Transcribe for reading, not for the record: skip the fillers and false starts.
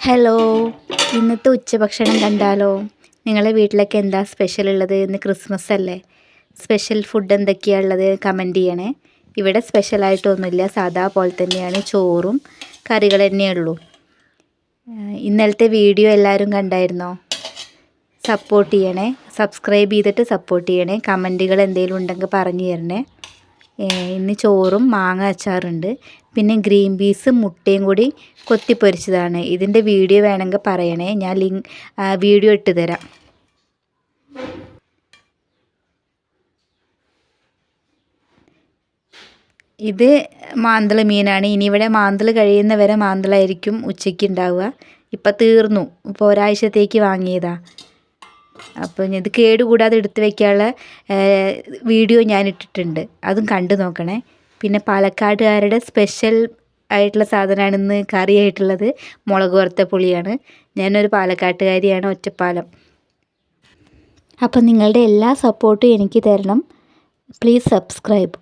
Hello, ഇന്നത്തെ ഉച്ചഭക്ഷണം കണ്ടാലോ? നിങ്ങളെ വീട്ടിലൊക്കെ എന്താ സ്പെഷ്യൽ ഉള്ളത്? ഇന്ന് ക്രിസ്മസ് അല്ലേ. സ്പെഷ്യൽ ഫുഡ് എന്തൊക്കെയാണ് ഉള്ളത് കമൻറ്റ് ചെയ്യണേ. ഇവിടെ സ്പെഷ്യലായിട്ടൊന്നുമില്ല, സാധാ പോലെ തന്നെയാണ്, ചോറും കറികൾ തന്നെയുള്ളൂ. ഇന്നലത്തെ വീഡിയോ എല്ലാവരും കണ്ടായിരുന്നോ? സപ്പോർട്ട് ചെയ്യണേ, സബ്സ്ക്രൈബ് ചെയ്തിട്ട് സപ്പോർട്ട് ചെയ്യണേ. കമൻറ്റുകൾ എന്തെങ്കിലും ഉണ്ടെങ്കിൽ പറഞ്ഞു തരണേ. ഇന്ന് ചോറും മാങ്ങ അച്ചാറുണ്ട്, പിന്നെ ഗ്രീൻ പീസും മുട്ടയും കൂടി കൊത്തിപ്പൊരിച്ചതാണ്. ഇതിൻ്റെ വീഡിയോ വേണമെങ്കിൽ പറയണേ, ഞാൻ വീഡിയോ ഇട്ട് തരാം. ഇത് മാന്തൾ മീനാണ്. ഇനി ഇവിടെ മാന്തൾ കഴിയുന്നവരെ മാന്തളായിരിക്കും ഉച്ചയ്ക്ക് ഉണ്ടാവുക. ഇപ്പം തീർന്നു, ഇപ്പോൾ ഒരാഴ്ചത്തേക്ക് വാങ്ങിയതാണ്. അപ്പോൾ ഇത് കേടുകൂടാതെ എടുത്ത് വയ്ക്കാനുള്ള വീഡിയോ ഞാൻ ഇട്ടിട്ടുണ്ട്, അതും കണ്ടു നോക്കണേ. പിന്നെ പാലക്കാട്ടുകാരുടെ സ്പെഷ്യൽ ആയിട്ടുള്ള സാധനമാണ് ഇന്ന് കറിയായിട്ടുള്ളത്, മുളക് വറുത്ത പുളിയാണ്. ഞാനൊരു പാലക്കാട്ടുകാരിയാണ്, ഒറ്റപ്പാലം. അപ്പം നിങ്ങളുടെ എല്ലാ സപ്പോർട്ടും എനിക്ക് തരണം. Please subscribe.